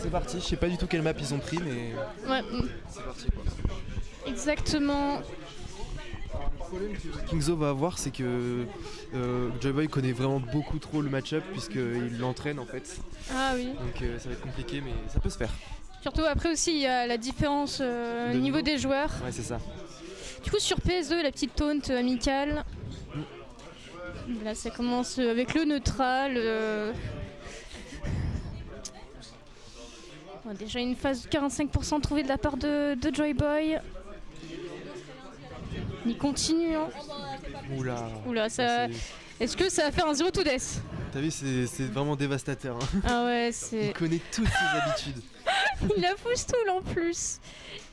c'est parti, je sais pas du tout quelle map ils ont pris, mais Ouais, c'est parti quoi. exactement. Le problème que Kingzo va avoir, c'est que Joyboy connaît vraiment beaucoup trop le match-up, puisqu'il l'entraîne en fait. Ah oui. Donc ça va être compliqué, mais ça peut se faire. Surtout après aussi, il y a la différence au niveau des joueurs. Ouais, c'est ça. Du coup, sur PS2, la petite taunt amicale. Là, ça commence avec le neutral. Bon, déjà une phase de 45% trouvée de la part de Joyboy. Il continue. Hein. Oula, ça... Est-ce que ça va faire un 0 to death? T'as vu, c'est vraiment dévastateur. Hein. Ah ouais, c'est... Il connaît toutes ses habitudes. Il a foustoule en plus.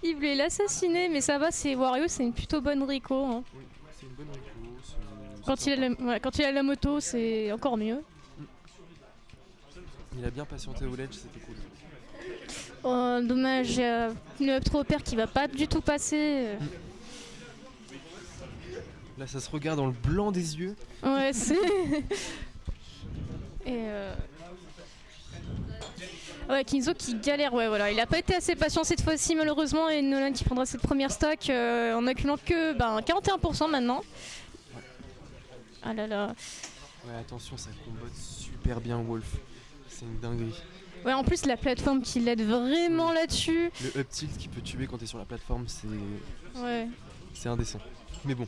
Il voulait l'assassiner, mais ça va, c'est Wario, c'est une plutôt bonne Rico. Hein. Oui, c'est une bonne Rico. Quand il a la moto, c'est encore mieux. Il a bien patienté au ledge, c'était cool. Oh, dommage, il y a le up trop père qui va pas du tout passer. Là, ça se regarde dans le blanc des yeux. Ouais, c'est... Et ouais, Kingzo qui galère, ouais, voilà. Il a pas été assez patient cette fois-ci, malheureusement, et Nolan qui prendra cette première stock en acculant que 41% maintenant. Ah là là. Ouais, attention, ça combote super bien Wolf. C'est une dinguerie. Ouais, en plus, la plateforme qui l'aide vraiment là-dessus. Le up tilt qui peut tuer quand t'es sur la plateforme, Ouais. c'est indécent. Mais bon.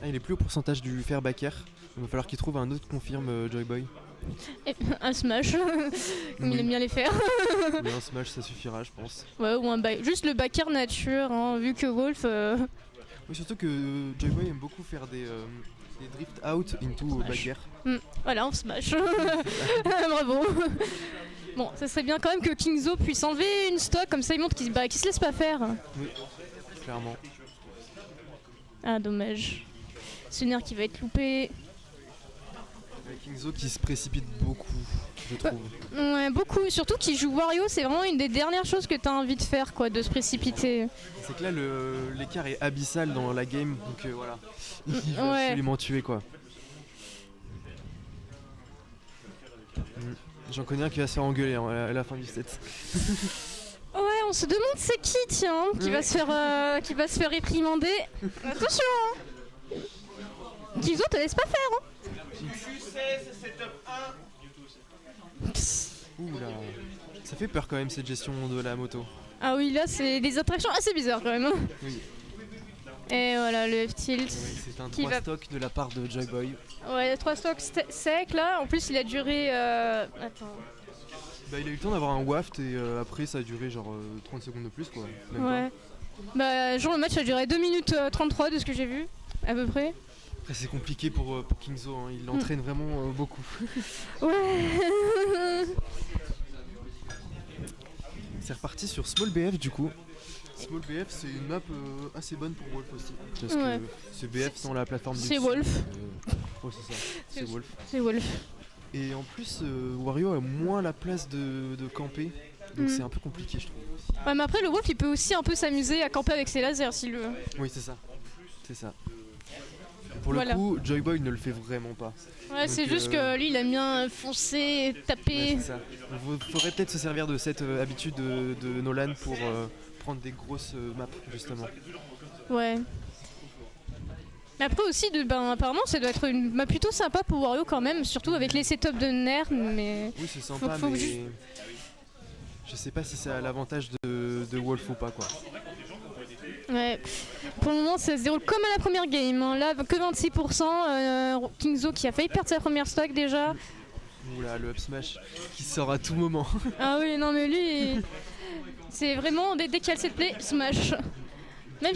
Ah, il est plus au pourcentage du fair back air. Il va falloir qu'il trouve un autre confirme Joyboy. Et un smash, comme il aime bien les faire. Mais un smash ça suffira, je pense. Ouais, ou juste le back air nature, hein, vu que Wolf... Oui, surtout que Joyboy aime beaucoup faire des drift out into back air. Voilà, on smash. Bravo. Bon, ça serait bien quand même que Kingzo puisse enlever une stock, comme ça il montre qu'il se laisse pas faire. Oui, clairement. Ah, dommage. Sunner qui va être loupé. Kingzo qui se précipite beaucoup, je trouve. Ouais, beaucoup. Surtout qu'il joue Wario, c'est vraiment une des dernières choses que t'as envie de faire, quoi, de se précipiter. C'est que là, l'écart est abyssal dans la game, donc voilà. Il va absolument tuer, quoi. J'en connais un qui va se faire engueuler à la fin du set. Ouais, on se demande c'est qui, tiens, qui va se faire réprimander. Attention, hein. Kingzo te laisse pas faire, hein. Tu sais, c'est top 1. Ouh là, ça fait peur quand même cette gestion de la moto. Ah oui, là c'est des attractions assez bizarres quand même. Oui. Et voilà le F-tilt. Oui, c'est un 3 stock de la part de Joyboy. Ouais, 3 stocks secs là. En plus, il a duré. Attends. Bah, il a eu le temps d'avoir un waft et après ça a duré genre 30 secondes de plus, quoi. Même ouais. Bah, genre le match a duré 2 minutes 33 de ce que j'ai vu, à peu près. Après, c'est compliqué pour Kingzo, hein. Il l'entraîne vraiment beaucoup. Ouais. C'est reparti sur Small BF du coup. Small BF, c'est une map assez bonne pour Wolf aussi. Parce que c'est BF sans la plateforme c'est Wolf. Ouais, c'est ça, c'est Wolf. C'est Wolf. Et en plus, Wario a moins la place de camper. Donc c'est un peu compliqué, je trouve. Ouais, mais après, le Wolf il peut aussi un peu s'amuser à camper avec ses lasers s'il veut. Oui, c'est ça. C'est ça. Pour le coup, Joyboy ne le fait vraiment pas. Ouais, c'est juste que lui il aime bien foncer, taper. Ouais, c'est ça. Il faudrait peut-être se servir de cette habitude de Nolan pour prendre des grosses maps, justement. Ouais. Mais après aussi, apparemment ça doit être une map plutôt sympa pour Wario quand même, surtout avec les setups de nerfs, mais... Oui, c'est sympa, mais je sais pas si c'est à l'avantage de Wolf ou pas, quoi. Ouais, pour le moment ça se déroule comme à la première game, hein. Là que 26%, Kingzo qui a failli perdre sa première stock déjà. Oula, le up smash qui sort à tout moment. Ah oui, non mais lui, c'est vraiment dès qu'il y a le set play, smash. Même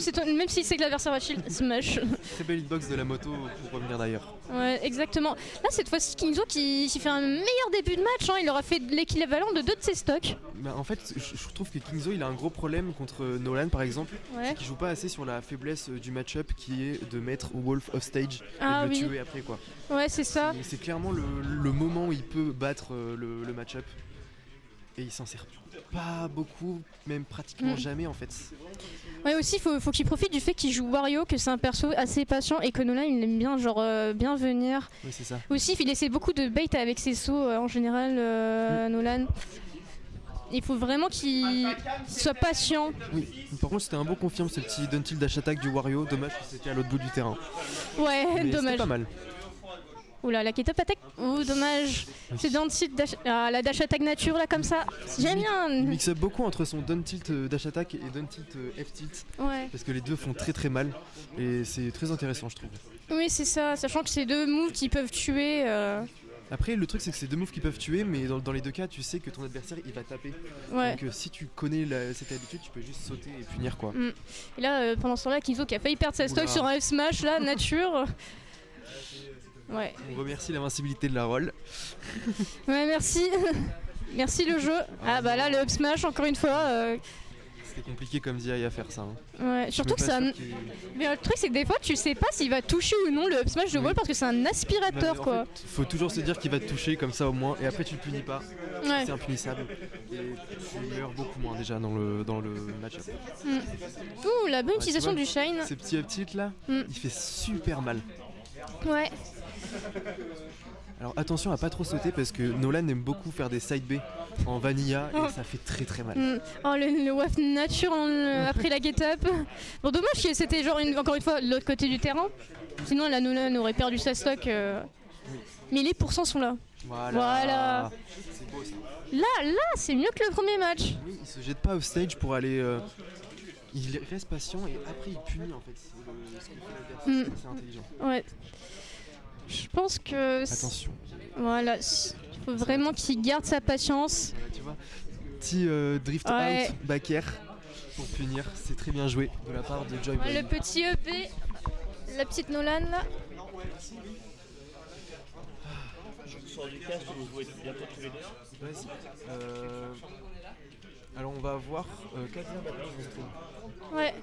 si c'est que l'adversaire va shield, smash. Très belle hitbox de la moto pour revenir d'ailleurs. Ouais, exactement. Là, cette fois-ci, Kingzo qui fait un meilleur début de match, hein. Il aura fait l'équivalent de 2 de ses stocks. Bah, en fait, je trouve que Kingzo il a un gros problème contre Nolan par exemple, c'est qu'il joue pas assez sur la faiblesse du match-up qui est de mettre Wolf off stage et de le tuer après, quoi. Ouais, c'est ça. C'est clairement le moment où il peut battre le match-up. et il s'en sert pas beaucoup, même pratiquement jamais en fait. Ouais, aussi faut qu'il profite du fait qu'il joue Wario, que c'est un perso assez patient et que Nolan il aime bien bien venir. Oui, c'est ça. Aussi il essaie beaucoup de bait avec ses sauts en général, Nolan. Il faut vraiment qu'il soit patient. Oui, par contre c'était un beau confirme ce petit down tilt dash attack du Wario, dommage que c'était à l'autre bout du terrain. Ouais, mais dommage. c'était pas mal. Oula, la K-top attack, dommage. C'est down tilt dash, la dash attack nature là comme ça. J'aime bien. Il mixe up beaucoup entre son down tilt dash attack et down tilt F tilt. Ouais. Parce que les deux font très très mal et c'est très intéressant je trouve. Oui c'est ça, sachant que c'est deux moves qui peuvent tuer. Après le truc c'est que c'est deux moves qui peuvent tuer mais dans les deux cas tu sais que ton adversaire il va taper. Ouais. Donc si tu connais cette habitude tu peux juste sauter et punir quoi. Et là pendant ce temps-là Kingzo qui a failli perdre sa stock sur un F smash là, nature. Ouais. On remercie l'invincibilité de la roll. Ouais merci. Merci le jeu. Ah bah là le up smash encore une fois. C'était compliqué comme DI à faire ça. Ouais, surtout que ça. Mais le truc c'est que des fois tu sais pas s'il va toucher ou non le up smash de Wall parce que c'est un aspirateur quoi. Fait, faut toujours se dire qu'il va te toucher comme ça au moins et après tu le punis pas. Ouais. C'est impunissable et tu meurs beaucoup moins déjà dans le match-up. Ouh la bonne utilisation du shine. Ces petits up tilt là, il fait super mal. Ouais. Alors attention à pas trop sauter parce que Nolan aime beaucoup faire des side B en vanilla et ça fait très très mal. Oh le waf nature après la get up. Bon dommage que c'était genre encore une fois de l'autre côté du terrain. Sinon la Nolan aurait perdu sa stock. Mais les pourcents sont là. Voilà. C'est beau ça. Là c'est mieux que le premier match. Oui, il se jette pas au stage pour aller. Il reste patient et après il punit en fait. C'est ce que fait l'adversaire. C'est intelligent. Ouais. Je pense que. Attention. Voilà, il faut vraiment qu'il garde sa patience. Voilà, tu vois, petit drift out back air pour punir, c'est très bien joué de la part de Joy Boy. Le petit EP, la petite Nolan là. Je sors du casque, vous jouez bientôt tous les deux. Vas-y. Alors on va voir Katia Batman en stream. Ouais.